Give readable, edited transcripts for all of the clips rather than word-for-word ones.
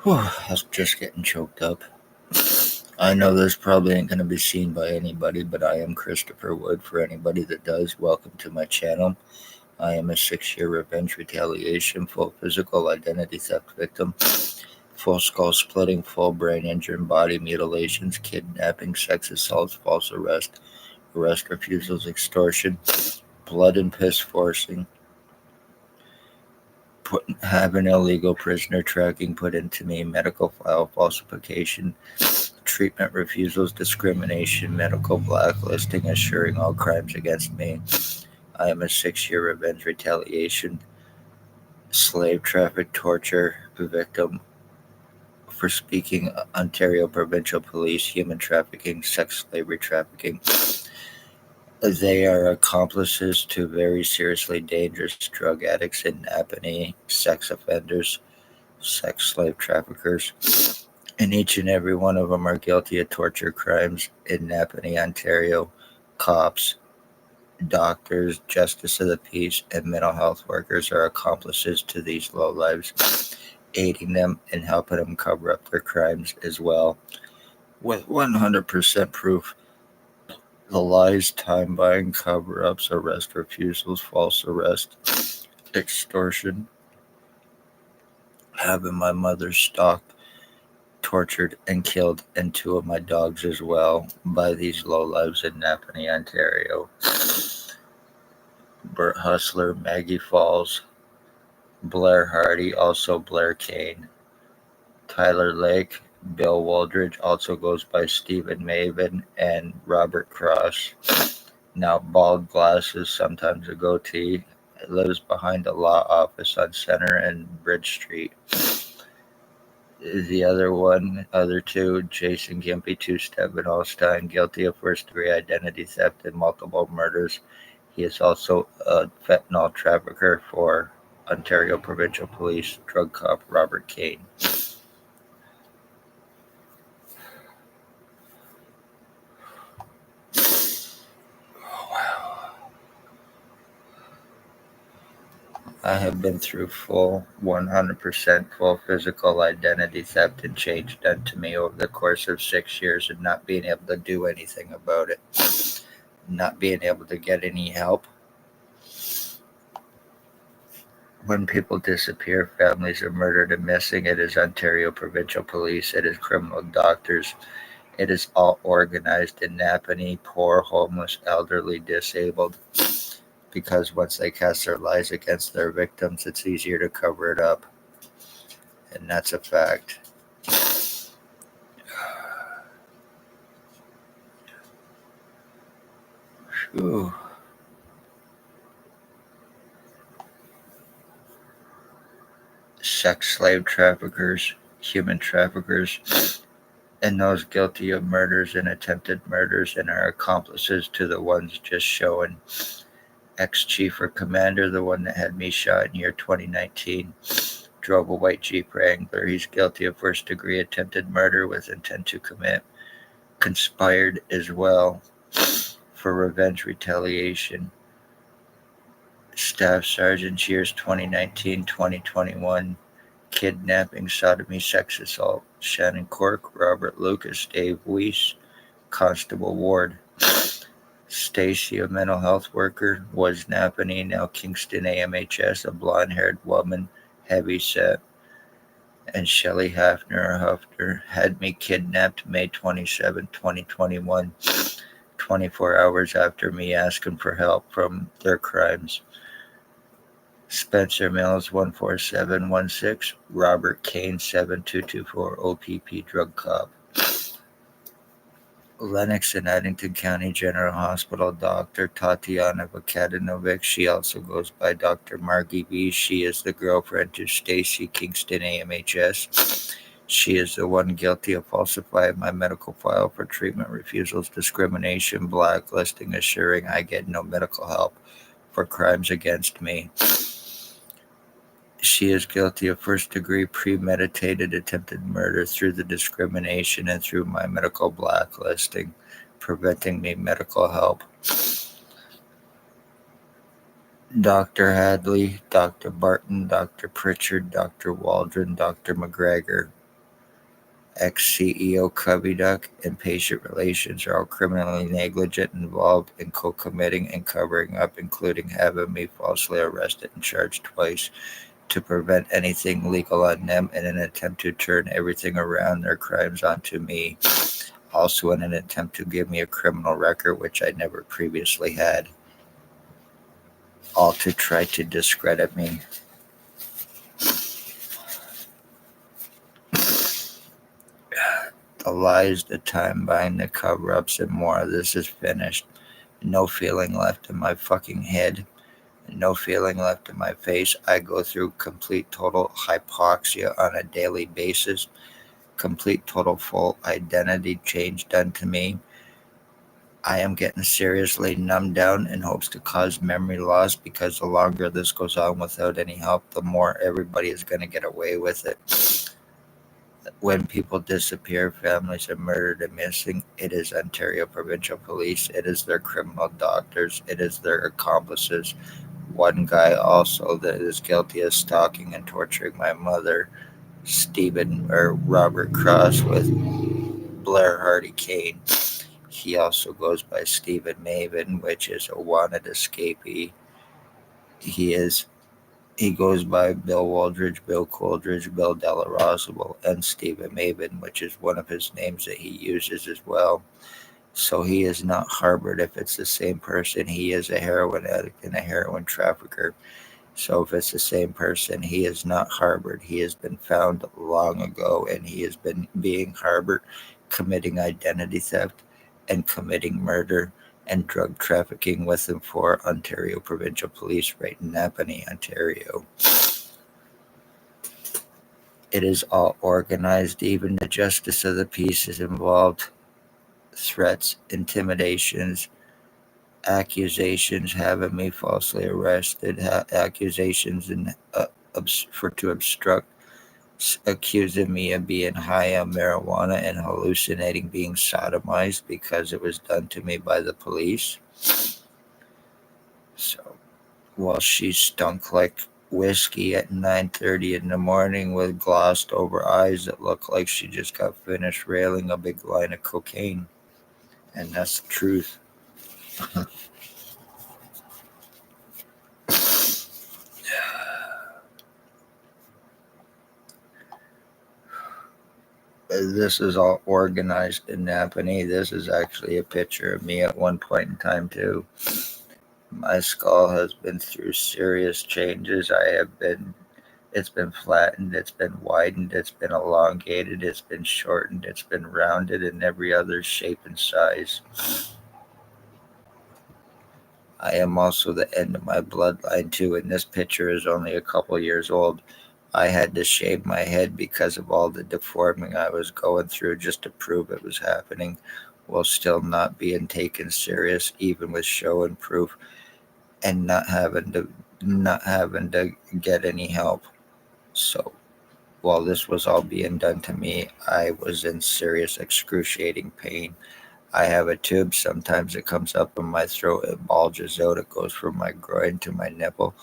Whew, I was just getting choked up. I know this probably ain't going to be seen by anybody, but I am Christopher Wood. For anybody that does, welcome to my channel. I am a 6-year revenge retaliation, full physical identity theft victim, full skull splitting, full brain injury, body mutilations, kidnapping, sex assaults, false arrest, arrest refusals, extortion, blood and piss forcing, having illegal prisoner tracking put into me, medical file falsification, treatment refusals, discrimination, medical blacklisting, assuring all crimes against me. I am a 6-year revenge retaliation, slave traffic torture victim for speaking Ontario provincial police, human trafficking, sex slavery trafficking. They are accomplices to very seriously dangerous drug addicts in Napanee, sex offenders, sex slave traffickers. And each and every one of them are guilty of torture crimes in Napanee, Ontario. Cops, doctors, justice of the peace, and mental health workers are accomplices to these lowlives, aiding them and helping them cover up their crimes as well. With 100% proof, the lies, time buying, cover ups, arrest refusals, false arrest, extortion, having my mother stalked, tortured, and killed, and 2 of my dogs as well by these lowlives in Napanee, Ontario. Bert Hustler, Maggie Falls, Blair Hardy, also Blair Kane, Tyler Lake, Bill Waldridge, also goes by Stephen Maven, and Robert Cross. Now bald glasses, sometimes a goatee, lives behind a law office on Center and Bridge Street. The other two, Jason Gimpy, Two-Step, and Allstein, guilty of first-degree identity theft and multiple murders. He is also a fentanyl trafficker for Ontario Provincial Police drug cop Robert Kane. I have been through full 100% full physical identity theft and change done to me over the course of 6 years and not being able to do anything about it. Not being able to get any help. When people disappear, families are murdered and missing. It is Ontario Provincial Police. It is criminal doctors. It is all organized in Napanee, poor, homeless, elderly, disabled. Because once they cast their lies against their victims, it's easier to cover it up. And that's a fact. Whew. Sex slave traffickers, human traffickers, and those guilty of murders and attempted murders and are accomplices to the ones just showing. Ex-chief or commander, the one that had me shot in year 2019, drove a white Jeep Wrangler. He's guilty of first-degree attempted murder with intent to commit. Conspired as well for revenge retaliation. Staff Sergeant, years 2019-2021, kidnapping, sodomy, sex assault. Shannon Cork, Robert Lucas, Dave Weiss, Constable Ward. Stacy, a mental health worker, was Napanee, now Kingston AMHS, a blonde-haired woman, heavy set. And Shelley Hafner, Hufter, had me kidnapped May 27, 2021, 24 hours after me asking for help from their crimes. Spencer Mills, 14716, Robert Kane, 7224, O.p.p. drug cop. Lennox and Addington County General Hospital Dr. Tatiana Vukadinovic. She also goes by Dr. Margie B. She is the girlfriend to Stacy, Kingston AMHS. She is the one guilty of falsifying my medical file for treatment refusals, discrimination, blacklisting, assuring I get no medical help for crimes against me. She is guilty of first-degree premeditated attempted murder through the discrimination and through my medical blacklisting, preventing me medical help. Dr. Hadley, Dr. Barton, Dr. Pritchard, Dr. Waldron, Dr. McGregor, ex-CEO Coverups, and patient relations are all criminally negligent, involved in co-committing and covering up, including having me falsely arrested and charged twice to prevent anything legal on them in an attempt to turn everything around their crimes onto me. Also in an attempt to give me a criminal record, which I never previously had. All to try to discredit me. The lies, the time buying, the cover-ups, and more. This is finished. No feeling left in my fucking head. No feeling left in my face. I go through complete total hypoxia on a daily basis. Complete total full identity change done to me. I am getting seriously numbed down in hopes to cause memory loss, because the longer this goes on without any help, the more everybody is going to get away with it. When people disappear, families are murdered and missing, it is Ontario Provincial Police, it is their criminal doctors, it is their accomplices. One guy also that is guilty of stalking and torturing my mother, Robert Cross with Blair Hardy Kane. He also goes by Stephen Maven, which is a wanted escapee. He goes by Bill Waldridge, Bill Coldridge, Bill Della Rosable, and Stephen Maven, which is one of his names that he uses as well. So he is not harbored if it's the same person. He is a heroin addict and a heroin trafficker. So if it's the same person, he is not harbored. He has been found long ago, and he has been being harbored, committing identity theft and committing murder and drug trafficking with him for Ontario Provincial Police right in Napanee, Ontario. It is all organized. Even the justice of the peace is involved. Threats, intimidations, accusations, having me falsely arrested, accusations to obstruct, accusing me of being high on marijuana and hallucinating, being sodomized because it was done to me by the police. So, while she stunk like whiskey at 9:30 in the morning with glossed over eyes that looked like she just got finished railing a big line of cocaine. And that's the truth. This is all organized in Napanee. This is actually a picture of me at one point in time too. My skull has been through serious changes. It's been flattened, it's been widened, it's been elongated, it's been shortened, it's been rounded in every other shape and size. I am also the end of my bloodline too, and this picture is only a couple years old. I had to shave my head because of all the deforming I was going through just to prove it was happening, while still not being taken serious, even with show and proof, and not having to get any help. So while this was all being done to me, I was in serious excruciating pain. I have a tube. Sometimes it comes up in my throat. It bulges out. It goes from my groin to my nipple,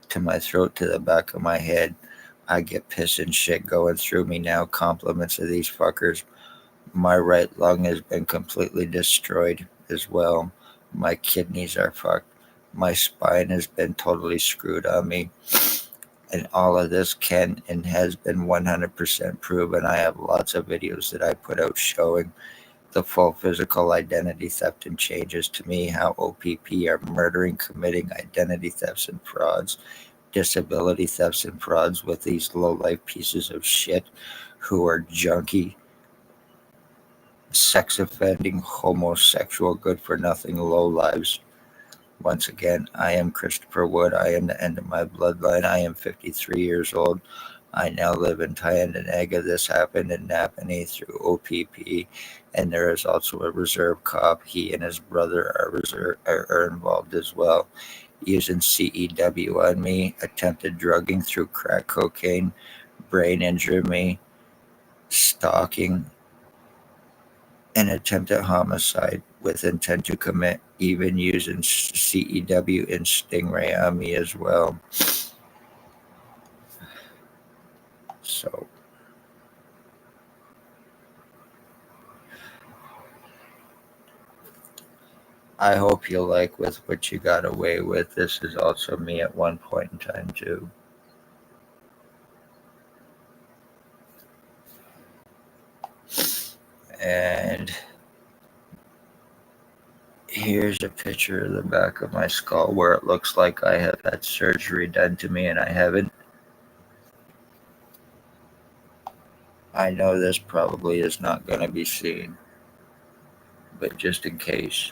to my throat, to the back of my head. I get piss and shit going through me now. Compliments of these fuckers. My right lung has been completely destroyed as well. My kidneys are fucked. My spine has been totally screwed on me. And all of this can and has been 100% proven. I have lots of videos that I put out showing the full physical identity theft and changes to me, how O.p.p are murdering, committing identity thefts and frauds, disability thefts and frauds with these low-life pieces of shit who are junkie, sex offending, homosexual, good-for-nothing low-lives. Once again, I am Christopher Wood. I am the end of my bloodline. I am 53 years old. I now live in Tyendinaga. This happened in Napanee through O.p.p, and there is also a reserve cop. He and his brother are involved as well, using CEW on me, attempted drugging through crack cocaine, brain injury me, stalking, and attempted homicide with intent to commit, even using CEW and Stingray on me as well. So I hope you like with what you got away with. This is also me at one point in time, too. And here's a picture of the back of my skull where it looks like I have had surgery done to me and I haven't. I know this probably is not going to be seen, but just in case.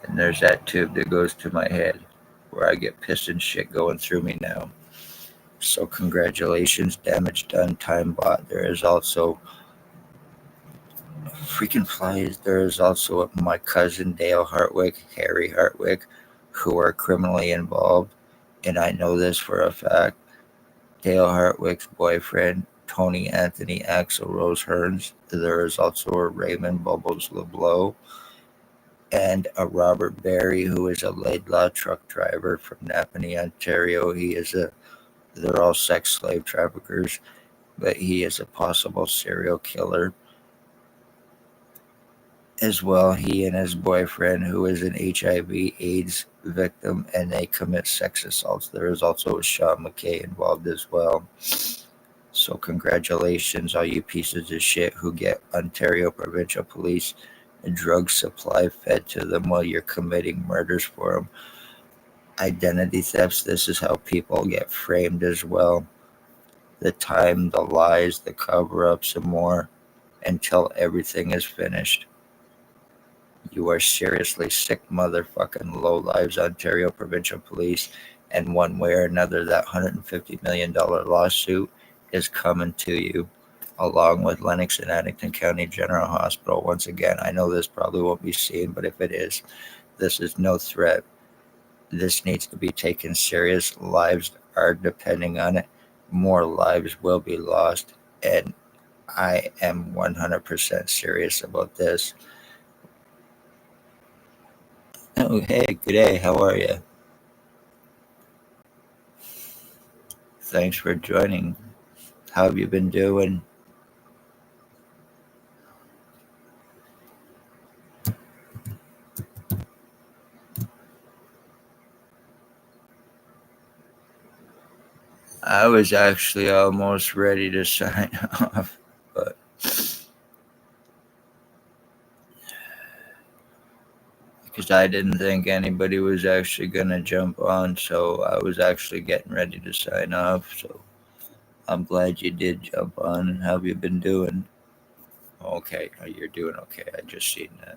And there's that tube that goes to my head where I get piston shit going through me now. So congratulations, damage done, time bought. There is also freaking flies. There is also my cousin Dale Hartwick, Harry Hartwick, who are criminally involved. And I know this for a fact. Dale Hartwick's boyfriend, Tony Anthony Axel Rose Hearns. There is also a Raymond Bubbles LeBlanc and a Robert Berry, who is a Laidlaw truck driver from Napanee, Ontario. They're all sex slave traffickers, but he is a possible serial killer as well. He and his boyfriend, who is an HIV/AIDS victim, and they commit sex assaults. There is also a Sean McKay involved as well. So congratulations, all you pieces of shit who get Ontario provincial police drug supply fed to them while you're committing murders for them. Identity thefts, this is how people get framed as well. The time, the lies, the cover-ups, and more until everything is finished. You are seriously sick motherfucking lowlives, Ontario Provincial Police, and one way or another, that $150 million lawsuit is coming to you, along with Lennox and Addington County General Hospital. Once again, I know this probably won't be seen, but if it is, this is no threat. This needs to be taken serious. Lives are depending on it. More lives will be lost, and I am 100% serious about this. Oh, hey, good day. How are you? Thanks for joining. How have you been doing? I was actually almost ready to sign off, but because I didn't think anybody was actually going to jump on, so I was actually getting ready to sign off. So I'm glad you did jump on. And how have you been doing? Okay, you're doing okay. I just seen that.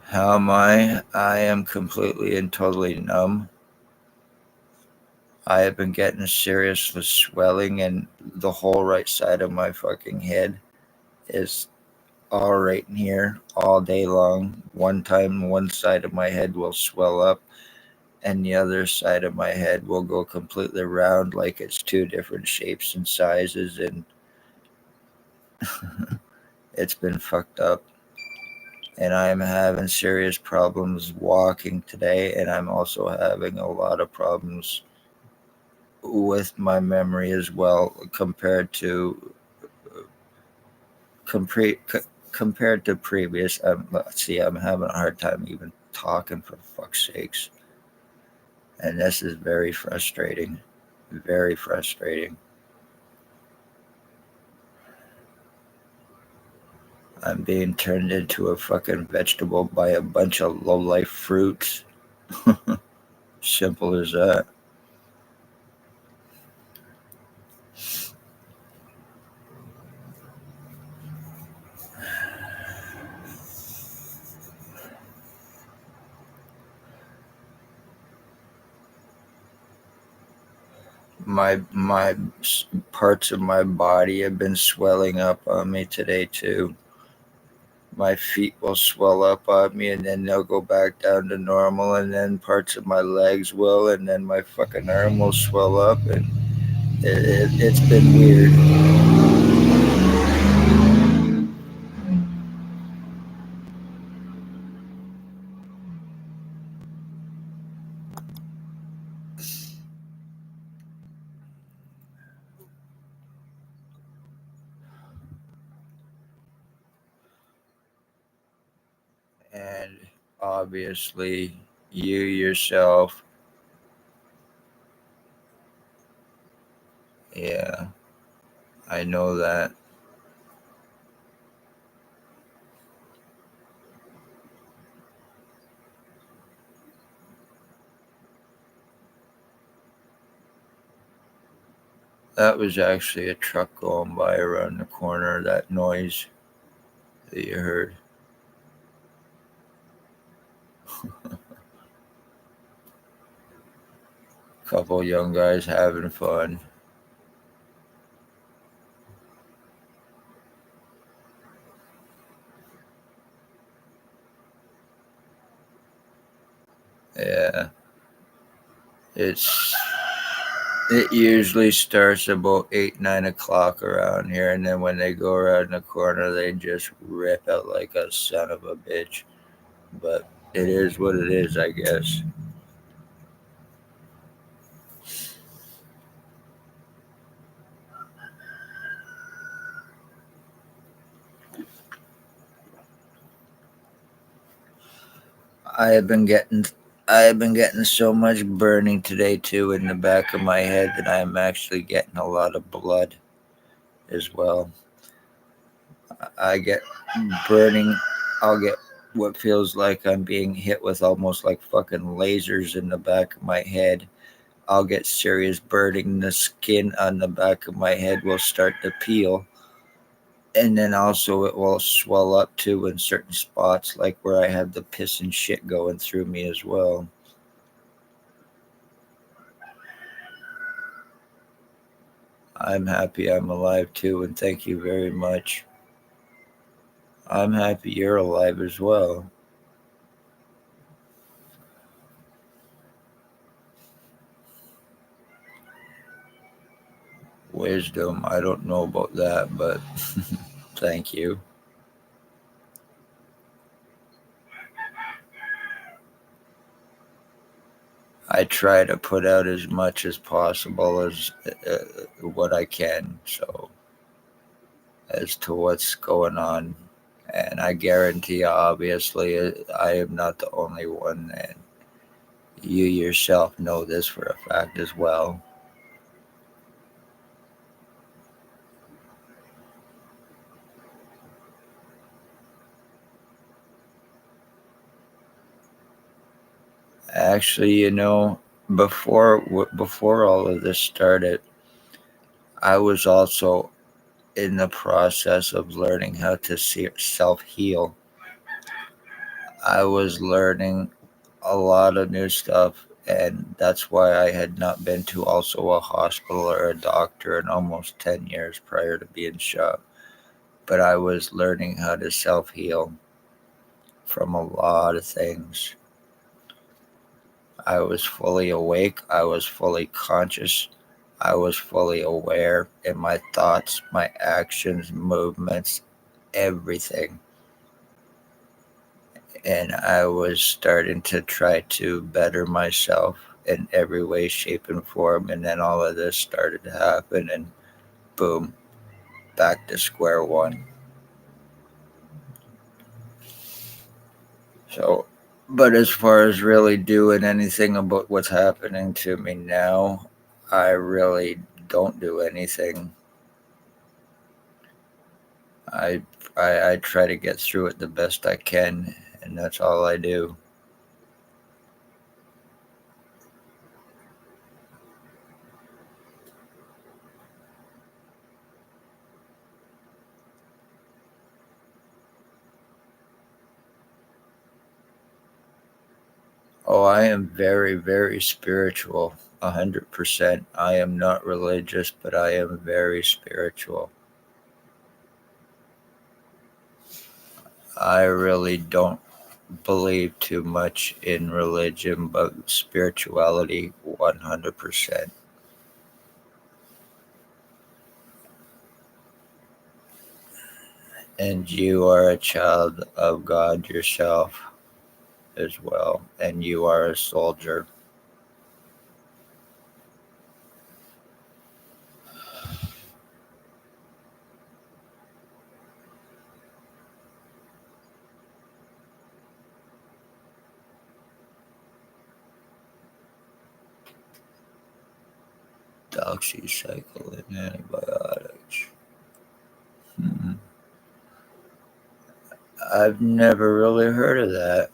How am I? I am completely and totally numb. I have been getting serious with swelling, and the whole right side of my fucking head is all right in here all day long. One time, one side of my head will swell up, and the other side of my head will go completely round, like it's two different shapes and sizes, and it's been fucked up. And I'm having serious problems walking today, and I'm also having a lot of problems with my memory as well compre- compared to previous. Let's see, I'm having a hard time even talking, for fuck's sakes, and this is very frustrating. Very frustrating. I'm being turned into a fucking vegetable by a bunch of low life fruits. Simple as that. My parts of my body have been swelling up on me today too. My feet will swell up on me, and then they'll go back down to normal, and then parts of my legs will, and then my fucking arm will swell up, and it's been weird. And obviously, you yourself, yeah, I know that. That was actually a truck going by around the corner, that noise that you heard. Couple young guys having fun. Yeah, it's it usually starts about 8, 9 o'clock around here, and then when they go around the corner, they just rip out like a son of a bitch. But it is what it is, I guess. I have been getting I have been getting so much burning today too in the back of my head that I'm actually getting a lot of blood as well. I get burning. I'll get what feels like I'm being hit with almost like fucking lasers in the back of my head. I'll get serious burning. The skin on the back of my head will start to peel. And then also it will swell up too in certain spots, like where I have the piss and shit going through me as well. I'm happy I'm alive too, and thank you very much. I'm happy you're alive as well. Wisdom, I don't know about that, but thank you. I try to put out as much as possible as what I can, so as to what's going on. And I guarantee, obviously, I am not the only one, and you yourself know this for a fact as well. Actually, before all of this started, I was also in the process of learning how to self heal. I was learning a lot of new stuff, and that's why I had not been to also a hospital or a doctor in almost 10 years prior to being shot. But I was learning how to self heal from a lot of things. I was fully awake, I was fully conscious, I was fully aware in my thoughts, my actions, movements, everything. And I was starting to try to better myself in every way, shape, and form. And then all of this started to happen, and boom, back to square one. So, but as far as really doing anything about what's happening to me now, I really don't do anything. I, I try to get through it the best I can, and that's all I do. Oh, I am very, very spiritual. 100%. I am not religious, but I am very spiritual. I really don't believe too much in religion, but spirituality, 100%. And you are a child of God yourself as well, and you are a soldier. doxycycline antibiotics. I've never really heard of that.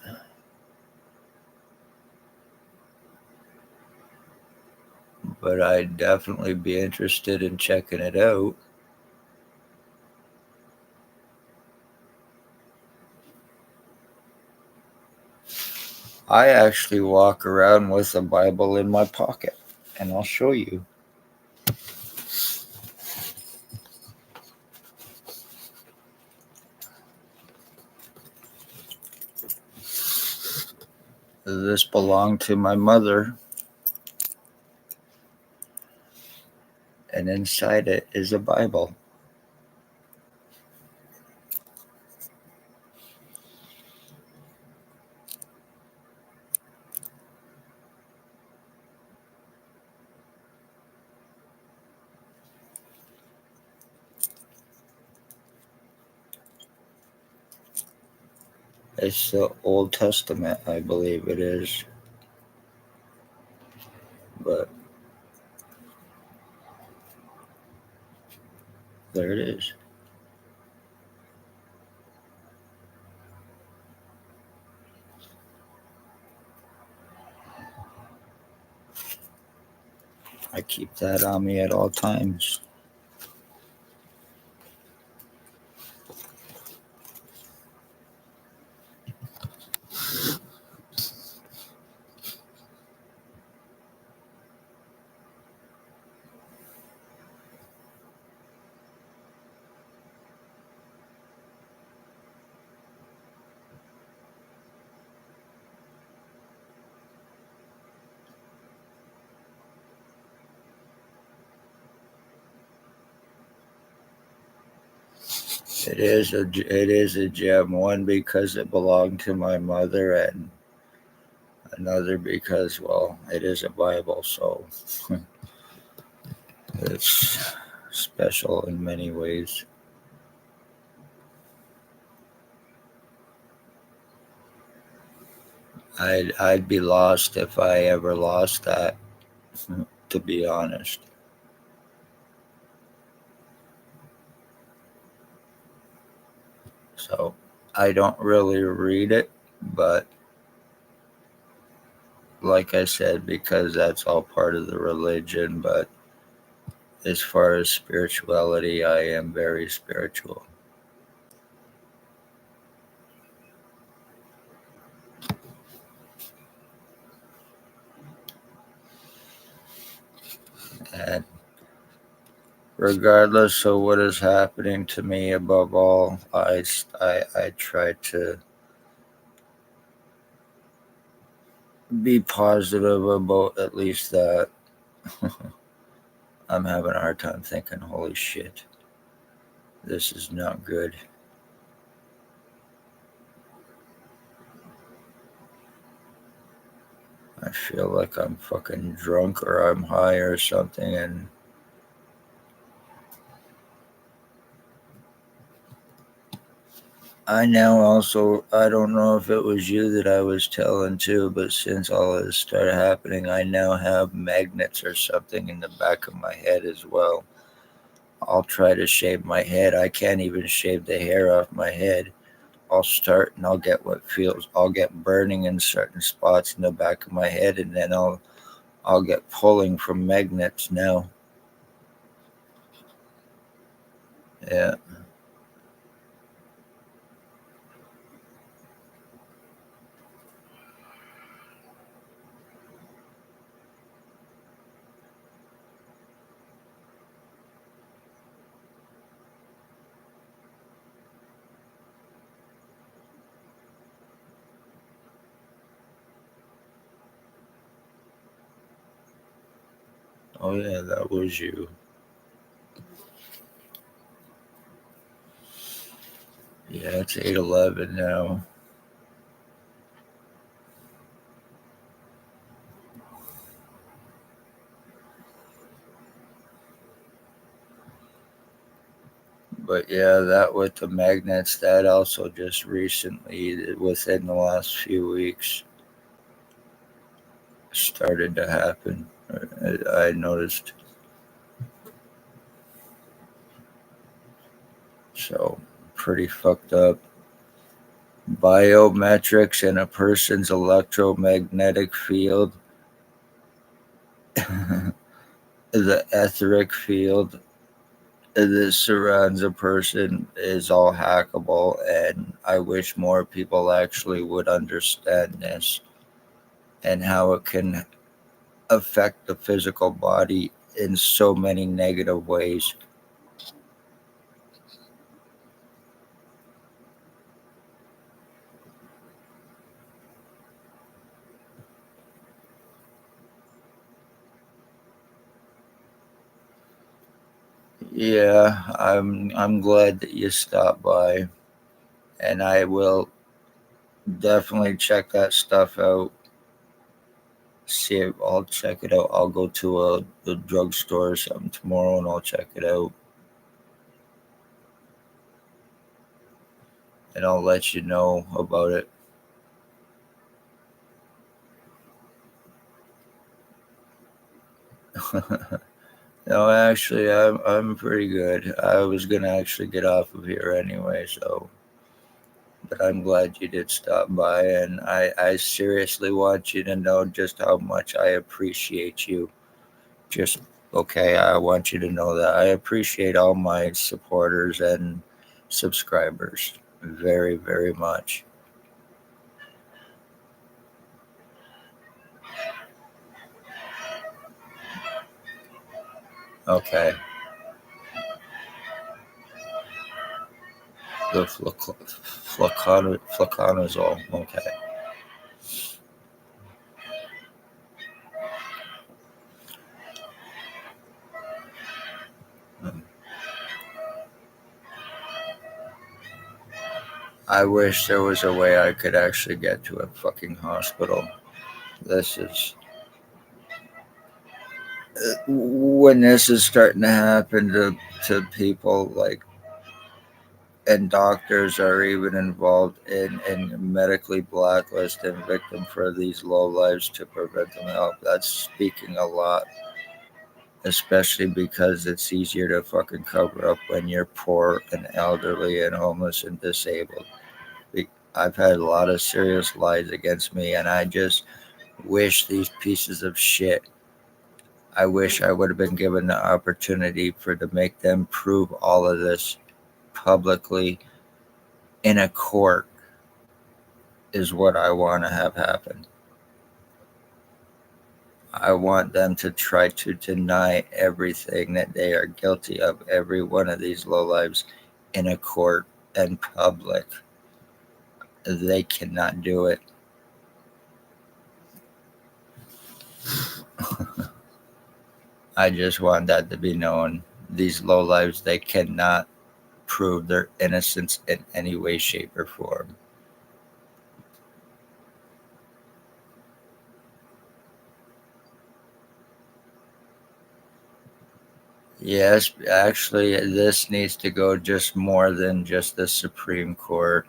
But I'd definitely be interested in checking it out. I actually walk around with a Bible in my pocket, and I'll show you. This belonged to my mother, and inside it is a Bible. It's the Old Testament, I believe it is. But there it is. I keep that on me at all times. It is a gem. One because it belonged to my mother, and another because, well, it is a Bible, so it's special in many ways. I'd be lost if I ever lost that, to be honest. So I don't really read it, but like I said, because that's all part of the religion. But as far as spirituality, I am very spiritual. And regardless of what is happening to me, above all, I try to be positive about at least that. I'm having a hard time thinking, holy shit, this is not good. I feel like I'm fucking drunk or I'm high or something, and I now also, I don't know if it was you that I was telling too, but since all this started happening, I now have magnets or something in the back of my head as well. I'll try to shave my head. I can't even shave the hair off my head. I'll start and I'll get burning in certain spots in the back of my head, and then I'll get pulling from magnets now. Yeah. Oh yeah, that was you. Yeah, it's 8:11 now. But yeah, that with the magnets, that also just recently, within the last few weeks, started to happen. I noticed. So, pretty fucked up. Biometrics in a person's electromagnetic field, the etheric field that surrounds a person is all hackable, and I wish more people actually would understand this and how it can affect the physical body in so many negative ways. Yeah, I'm glad that you stopped by, and I will definitely check that stuff out. See it, I'll check it out. I'll go to the drugstore or something tomorrow, and I'll check it out, and I'll let you know about it. No, actually, I'm pretty good. I was gonna actually get off of here anyway, so but I'm glad you did stop by, and I seriously want you to know just how much I appreciate you. Just okay, I want you to know that I appreciate all my supporters and subscribers very, very much. Okay, the flaconazole. Okay. Hmm. I wish there was a way I could actually get to a fucking hospital. This is when this is starting to happen to people like, and doctors are even involved in medically blacklisting victim for these low lives to prevent them help. That's speaking a lot, especially because it's easier to fucking cover up when you're poor and elderly and homeless and disabled. I've had a lot of serious lies against me, and I just wish these pieces of shit. I wish I would have been given the opportunity for to make them prove all of this publicly in a court is what I want to have happen. I want them to try to deny everything that they are guilty of, every one of these lowlives, in a court and public. They cannot do it. I just want that to be known. These lowlives, they cannot prove their innocence in any way, shape, or form. Yes, actually, this needs to go just more than just the Supreme Court.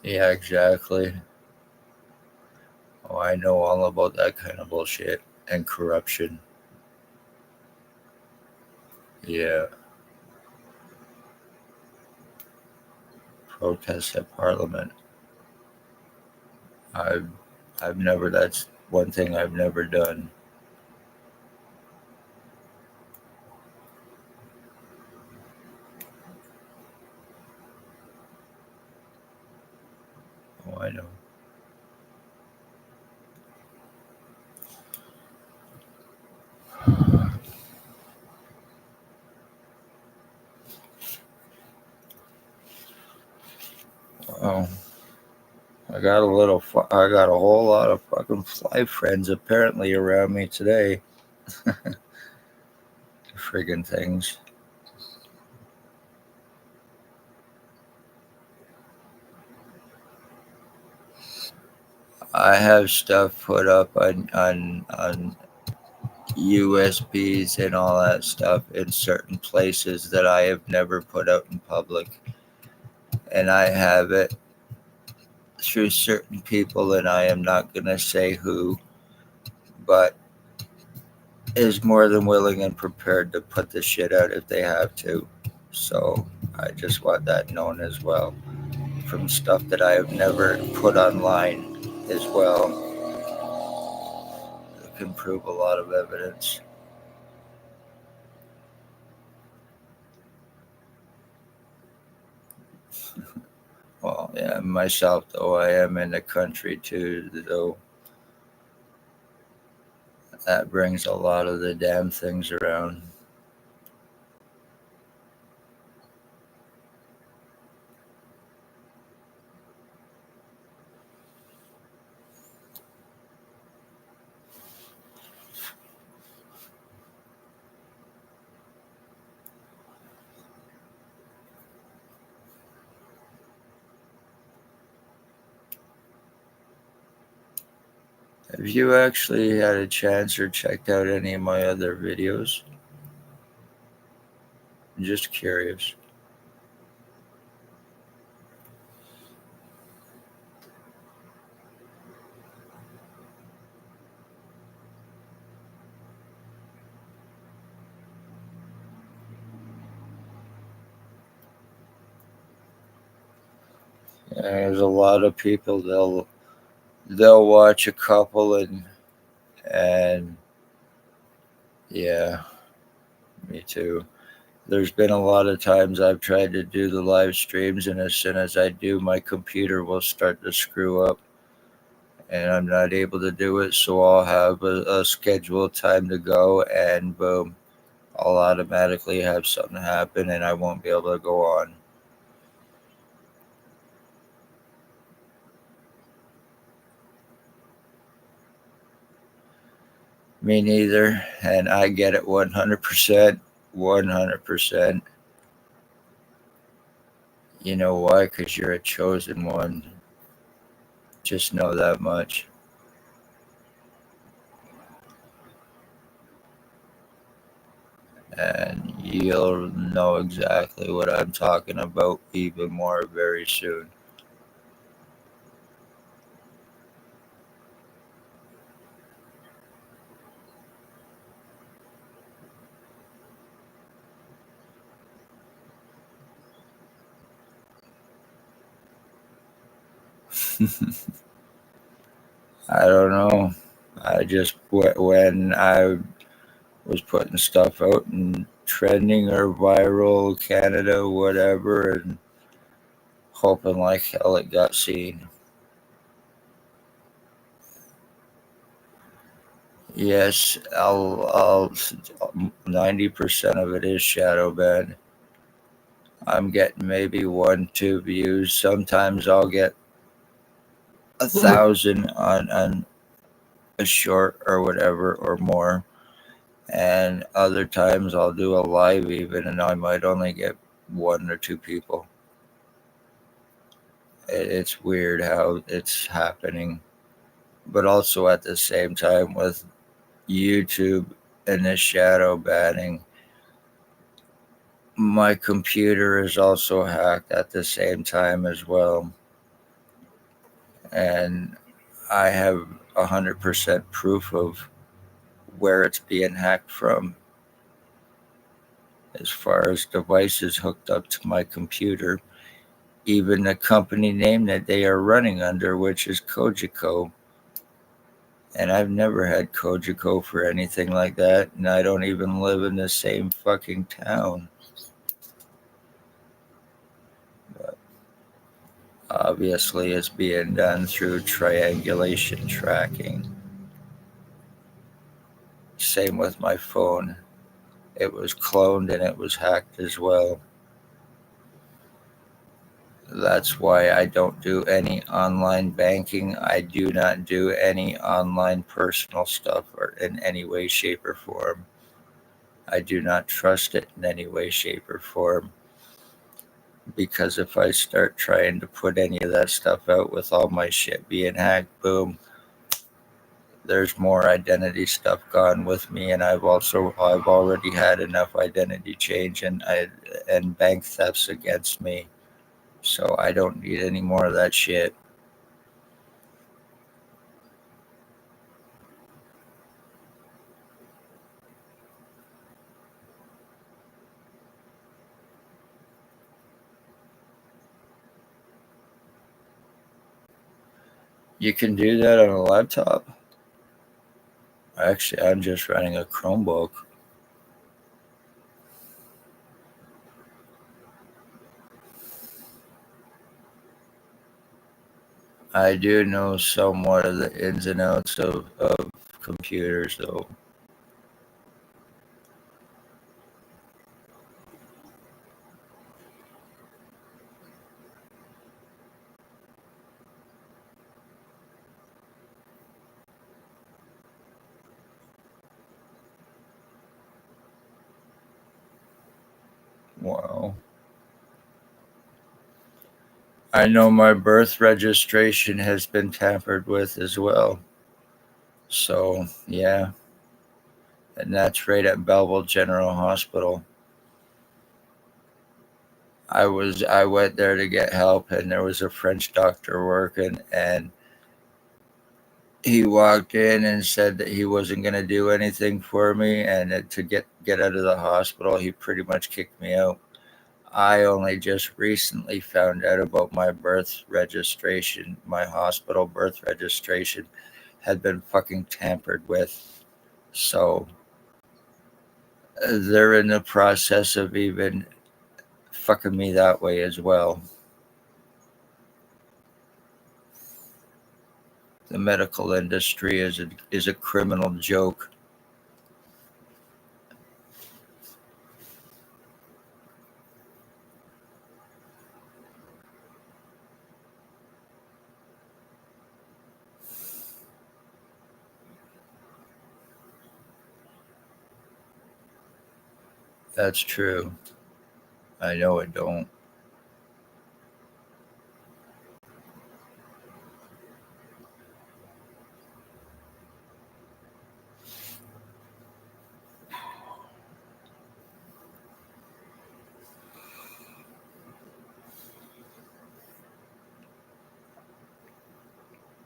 Yeah, exactly. Oh, I know all about that kind of bullshit and corruption. Yeah, protests at Parliament. I've, I've never. That's one thing I've never done. Oh, I know. Oh, I got a whole lot of fucking fly friends apparently around me today. Friggin' things. I have stuff put up on USBs and all that stuff in certain places that I have never put out in public, and I have it through certain people, and I am not going to say who, but is more than willing and prepared to put the shit out if they have to. So I just want that known as well, from stuff that I have never put online as well. It can prove a lot of evidence. Well, yeah, myself, though, I am in the country too, though. That brings a lot of the damn things around. Have you actually had a chance or checked out any of my other videos? I'm just curious. Yeah, there's a lot of people, they'll watch a couple and yeah, me too. There's been a lot of times I've tried to do the live streams, and as soon as I do, my computer will start to screw up and I'm not able to do it. So I'll have a scheduled time to go, and boom, I'll automatically have something happen and I won't be able to go on. Me neither, and I get it 100%. 100%. You know why? Because you're a chosen one. Just know that much. And you'll know exactly what I'm talking about even more very soon. I don't know. I just, when I was putting stuff out and trending or viral, Canada, whatever, and hoping like hell it got seen. Yes, I'll 90% of it is shadow ban. I'm getting maybe 1-2 views. Sometimes I'll get 1,000 on a short or whatever or more, and other times I'll do a live even, and I might only get 1 or 2 people. It's weird how it's happening, but also at the same time with YouTube and the shadow banning, my computer is also hacked at the same time as well, and I have 100% proof of where it's being hacked from. As far as devices hooked up to my computer, even the company name that they are running under, which is Cogeco. And I've never had Cogeco for anything like that, and I don't even live in the same fucking town. But obviously, it's being done through triangulation tracking. Same with my phone. It was cloned and it was hacked as well. That's why I don't do any online banking. I do not do any online personal stuff or in any way, shape, or form. I do not trust it in any way, shape, or form. Because if I start trying to put any of that stuff out with all my shit being hacked, boom, there's more identity stuff gone with me, and I've already had enough identity change and bank thefts against me. So I don't need any more of that shit. You can do that on a laptop? Actually, I'm just running a Chromebook. I do know somewhat of the ins and outs of computers, though. Wow. I know my birth registration has been tampered with as well. So, yeah. And that's right at Belleville General Hospital. I went there to get help, and there was a French doctor working, and he walked in and said that he wasn't going to do anything for me, and that to get out of the hospital, he pretty much kicked me out. I only just recently found out about my birth registration. My hospital birth registration had been fucking tampered with. So they're in the process of even fucking me that way as well. The medical industry is a criminal joke. That's true. I know it don't.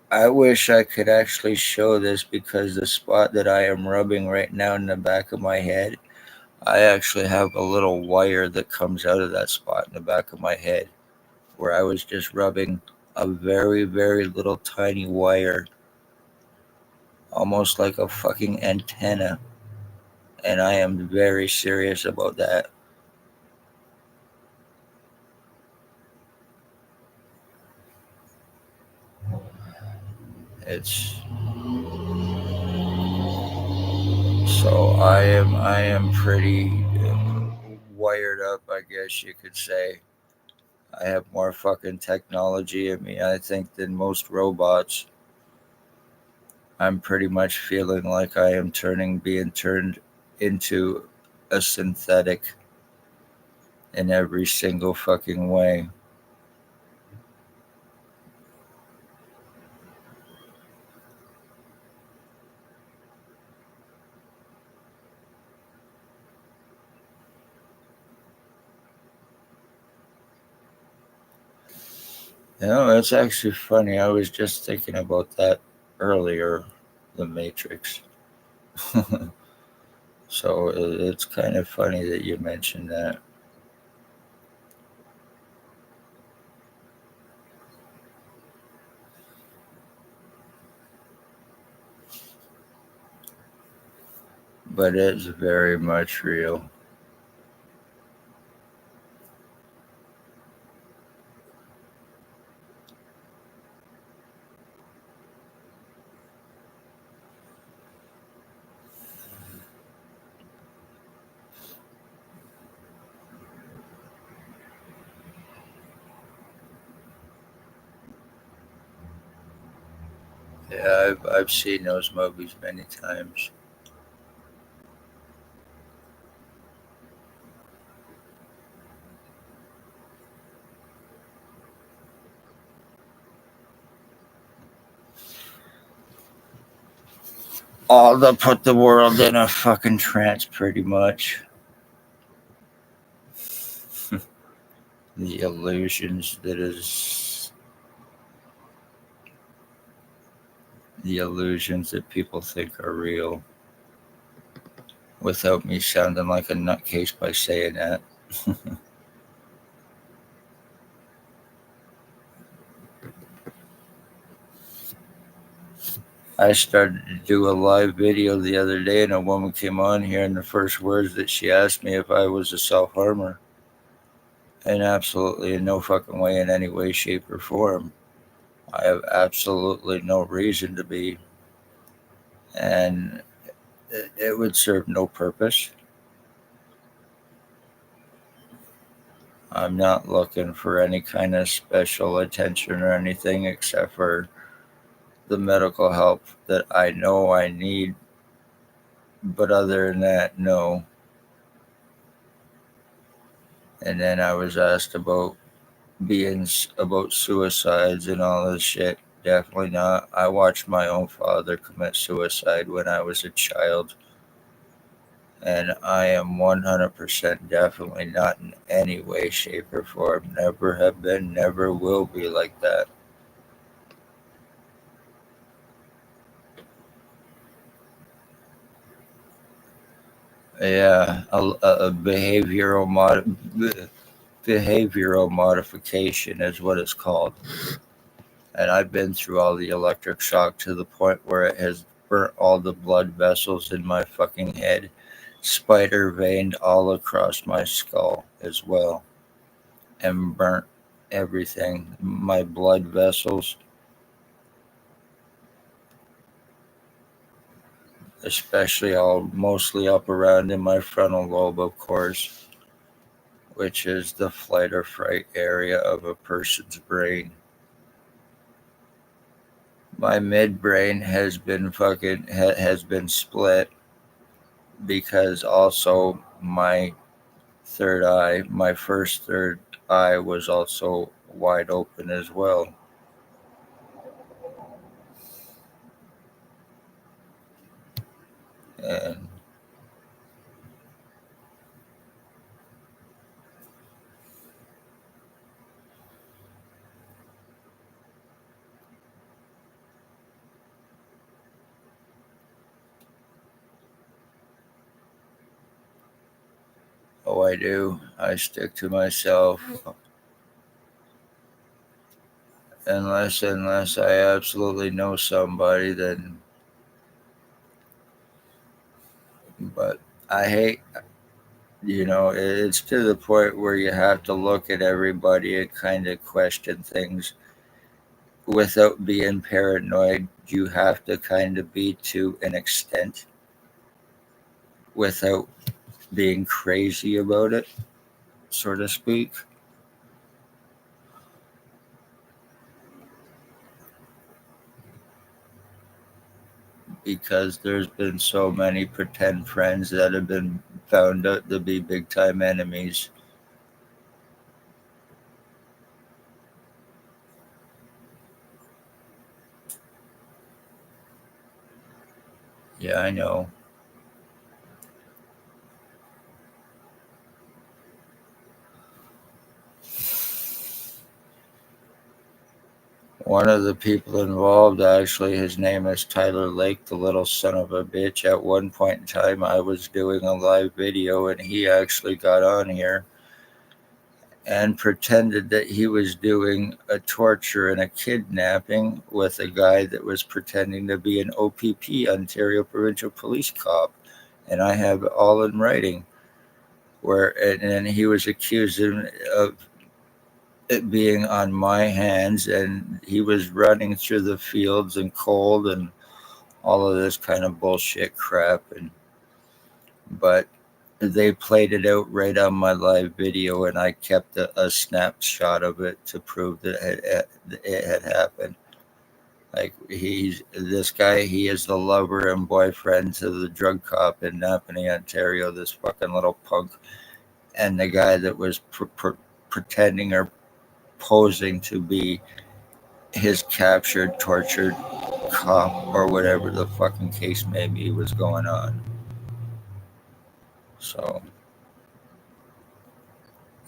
I wish I could actually show this because the spot that I am rubbing right now in the back of my head, I actually have a little wire that comes out of that spot in the back of my head where I was just rubbing a very, very little tiny wire, almost like a fucking antenna. And I am very serious about that. It's so I am pretty wired up, I guess you could say. I have more fucking technology in me, I think, than most robots. I'm pretty much feeling like I am being turned into a synthetic in every single fucking way. You know, it's actually funny. I was just thinking about that earlier, the Matrix. So it's kind of funny that you mentioned that. But it's very much real. Yeah, I've seen those movies many times. All to put the world in a fucking trance, pretty much. The illusions that is the illusions that people think are real, without me sounding like a nutcase by saying that. I started to do a live video the other day, and a woman came on here, and the first words that she asked me if I was a self-harmer. And absolutely in no fucking way, in any way, shape, or form. I have absolutely no reason to be. And it would serve no purpose. I'm not looking for any kind of special attention or anything except for the medical help that I know I need. But other than that, no. And then I was asked about about suicides and all this shit. Definitely not. I watched my own father commit suicide when I was a child. And I am 100% definitely not in any way, shape, or form. Never have been, never will be like that. Yeah, a behavioral modification is what it's called. And I've been through all the electric shock to the point where it has burnt all the blood vessels in my fucking head, spider veined all across my skull as well, and burnt everything. My blood vessels, especially all mostly up around in my frontal lobe, of course, which is the flight or fright area of a person's brain. My midbrain has been split because also my first third eye was also wide open as well. And oh, I do. I stick to myself unless I absolutely know somebody. Then, but I hate, it's to the point where you have to look at everybody and kind of question things without being paranoid. You have to kind of be to an extent without being crazy about it, so to speak. Because there's been so many pretend friends that have been found out to be big time enemies. Yeah, I know. One of the people involved, actually, his name is Tyler Lake, the little son of a bitch. At one point in time, I was doing a live video, and he actually got on here and pretended that he was doing a torture and a kidnapping with a guy that was pretending to be an O.p.p, Ontario provincial police cop. And I have it all in writing. And he was accused of it being on my hands, and he was running through the fields and cold and all of this kind of bullshit crap. But they played it out right on my live video, and I kept a snapshot of it to prove that it had happened. Like, this guy, he is the lover and boyfriend to the drug cop in Napanee, Ontario, this fucking little punk. And the guy that was pretending or posing to be his captured, tortured cop, or whatever the fucking case may be, was going on. So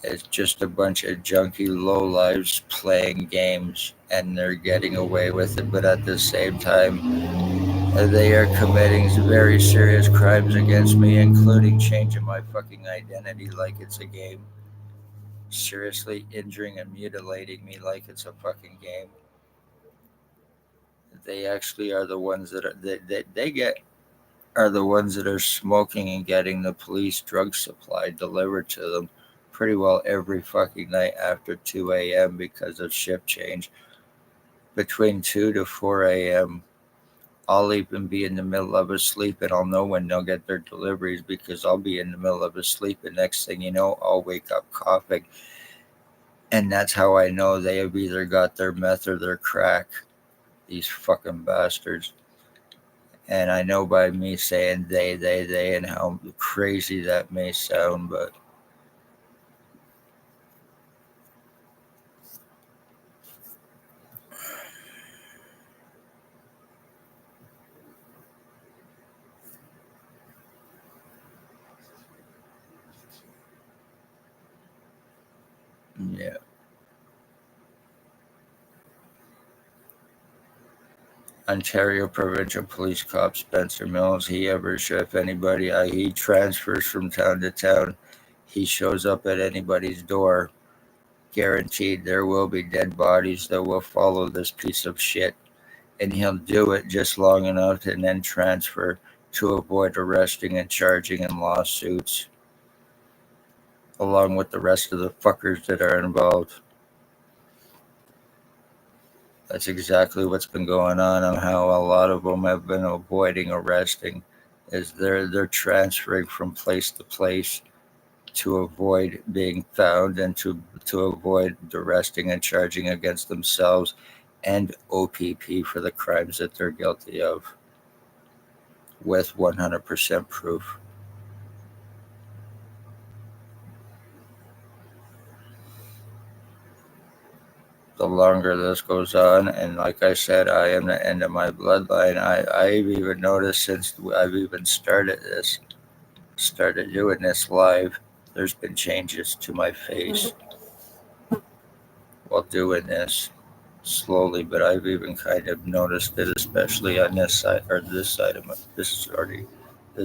it's just a bunch of junky lowlives playing games, and they're getting away with it. But at the same time, they are committing very serious crimes against me, including changing my fucking identity like it's a game. Seriously injuring and mutilating me like it's a fucking game. they actually are the ones that they get are the ones that are smoking and getting the police drug supply delivered to them pretty well every fucking night after 2 a.m. because of shift change. Between 2 to 4 a.m., I'll even be in the middle of a sleep and I'll know when they'll get their deliveries because I'll be in the middle of a sleep and next thing you know, I'll wake up coughing. And that's how I know they have either got their meth or their crack, these fucking bastards. And I know by me saying they, and how crazy that may sound, but yeah. Ontario Provincial Police Cop Spencer Mills, if anybody, he transfers from town to town. He shows up at anybody's door. Guaranteed there will be dead bodies that will follow this piece of shit. And he'll do it just long enough and then transfer to avoid arresting and charging in lawsuits, along with the rest of the fuckers that are involved. That's exactly what's been going on and how a lot of them have been avoiding arresting is they're transferring from place to place to avoid being found and to avoid arresting and charging against themselves and O.p.p. for the crimes that they're guilty of with 100% proof. The longer this goes on, and like I said, I am the end of my bloodline. I've even noticed since I've even started doing this live, there's been changes to my face while doing this slowly, but I've even kind of noticed it, especially on this side or this side of this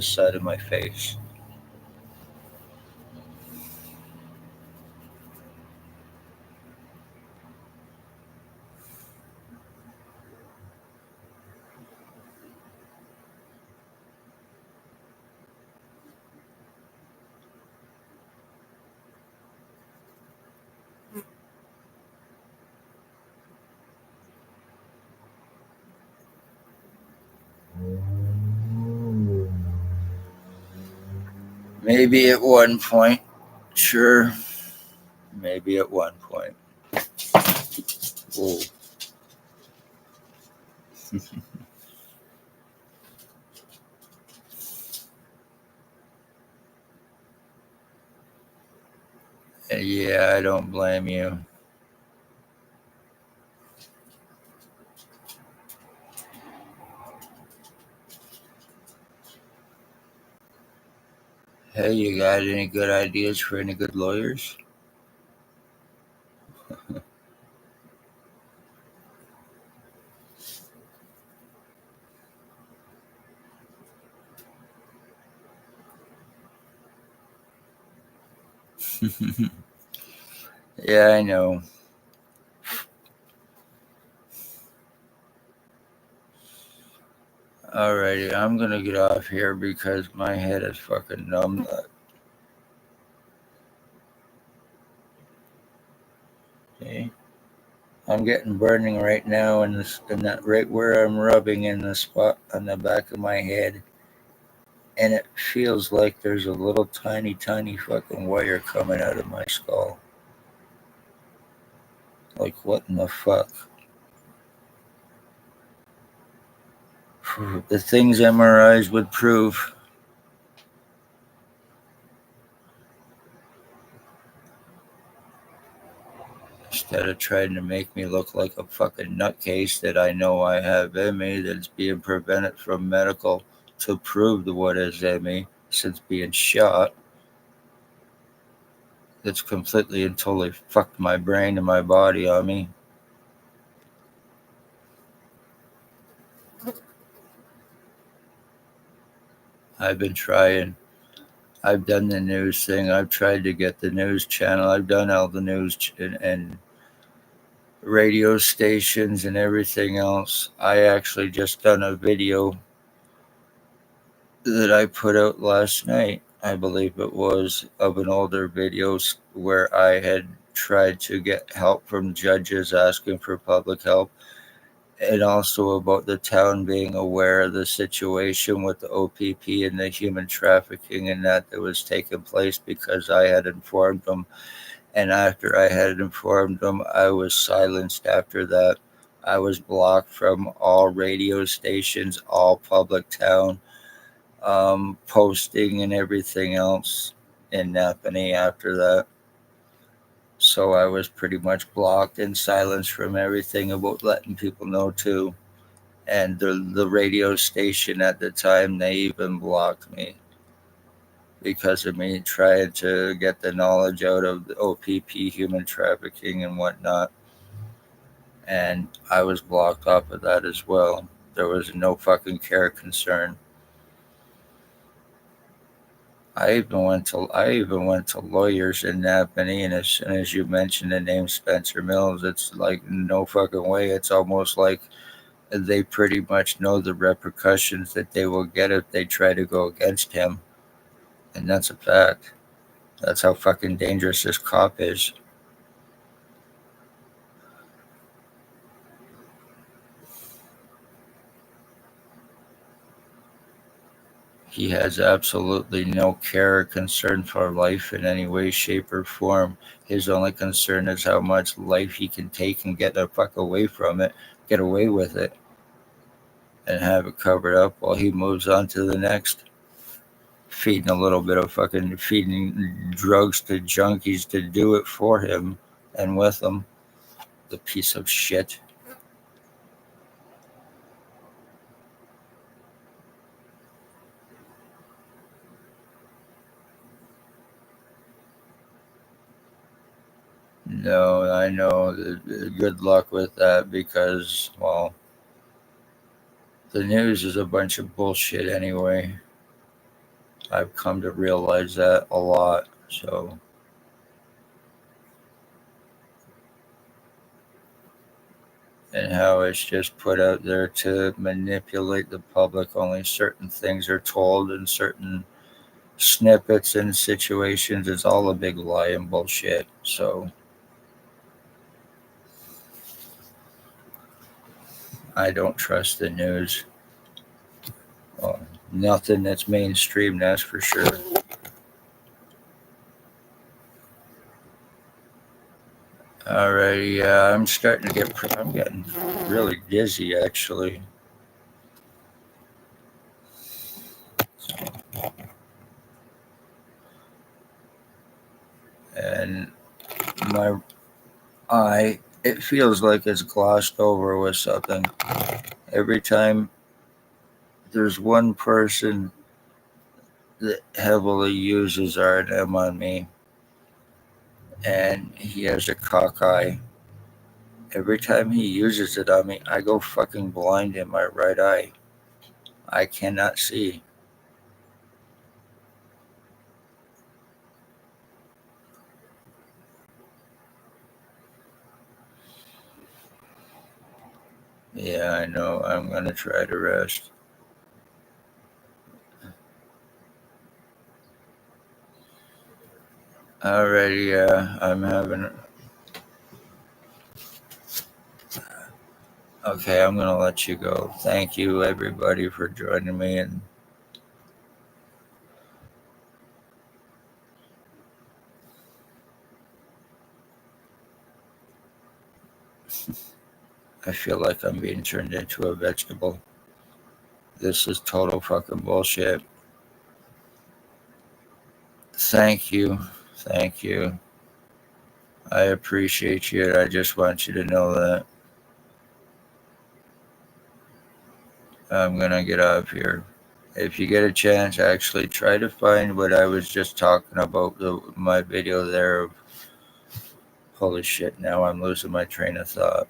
side of my face. Maybe at one point, sure. Maybe at one point. Whoa. Yeah, I don't blame you. Hey, you got any good ideas for any good lawyers? Yeah, I know. Alrighty, I'm gonna get off here because my head is fucking numb. Okay. I'm getting burning right now in that right where I'm rubbing in the spot on the back of my head. And it feels like there's a little tiny fucking wire coming out of my skull. Like what in the fuck? The things MRIs would prove. Instead of trying to make me look like a fucking nutcase that I know I have in me that's being prevented from medical to prove what is in me since being shot. That's completely and totally fucked my brain and my body on me. I've been trying. I've done the news thing. I've tried to get the news channel. I've done all the news and radio stations and everything else. I actually just done a video that I put out last night, I believe it was, of an older video where I had tried to get help from judges asking for public help, and also about the town being aware of the situation with the O.p.p and the human trafficking and that was taking place because I had informed them. And after I had informed them, I was silenced after that. I was blocked from all radio stations, all public town posting and everything else in Napanee after that. So I was pretty much blocked and silenced from everything about letting people know too. And the radio station at the time, they even blocked me because of me trying to get the knowledge out of the O.p.p, human trafficking and whatnot. And I was blocked off of that as well. There was no fucking care concern. I even went to lawyers in Napanee, and as soon as you mention the name Spencer Mills, it's like no fucking way. It's almost like they pretty much know the repercussions that they will get if they try to go against him, and that's a fact. That's how fucking dangerous this cop is. He has absolutely no care or concern for life in any way, shape, or form. His only concern is how much life he can take and get the fuck away from it, get away with it, and have it covered up while he moves on to the next. Feeding a little bit of fucking feeding drugs to junkies to do it for him and with him. The piece of shit. No, I know. Good luck with that because, well, the news is a bunch of bullshit anyway. I've come to realize that a lot. So, and how it's just put out there to manipulate the public. Only certain things are told and certain snippets and situations. It's all a big lie and bullshit. So, I don't trust the news. Well, nothing that's mainstream, that's for sure. Alrighty, yeah, I'm starting to I'm getting really dizzy actually. And my eye, it feels like it's glossed over with something. Every time there's one person that heavily uses R&M on me, and he has a cock eye. Every time he uses it on me, I go fucking blind in my right eye. I cannot see. Yeah, I know. I'm gonna try to rest. Alrighty, yeah, I'm having. Okay, I'm gonna let you go. Thank you, everybody, for joining me, and I feel like I'm being turned into a vegetable. This is total fucking bullshit. Thank you. Thank you. I appreciate you. I just want you to know that I'm going to get off here. If you get a chance, actually try to find what I was just talking about, my video there of holy shit, now I'm losing my train of thought.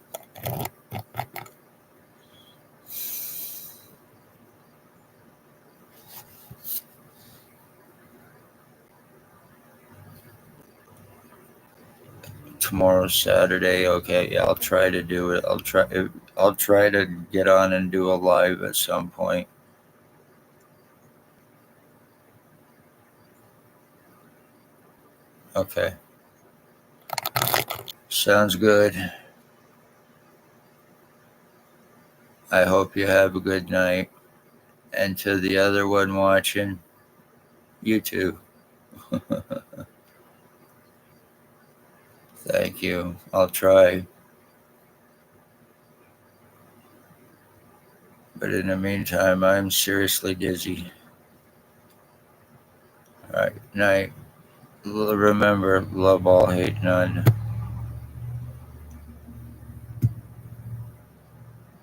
Tomorrow's Saturday. Okay, yeah, I'll try to do it. I'll try to get on and do a live at some point. Okay. Sounds good. I hope you have a good night. And to the other one watching, you too. Thank you. I'll try. But in the meantime, I'm seriously dizzy. All right. Night. Remember, love all, hate none.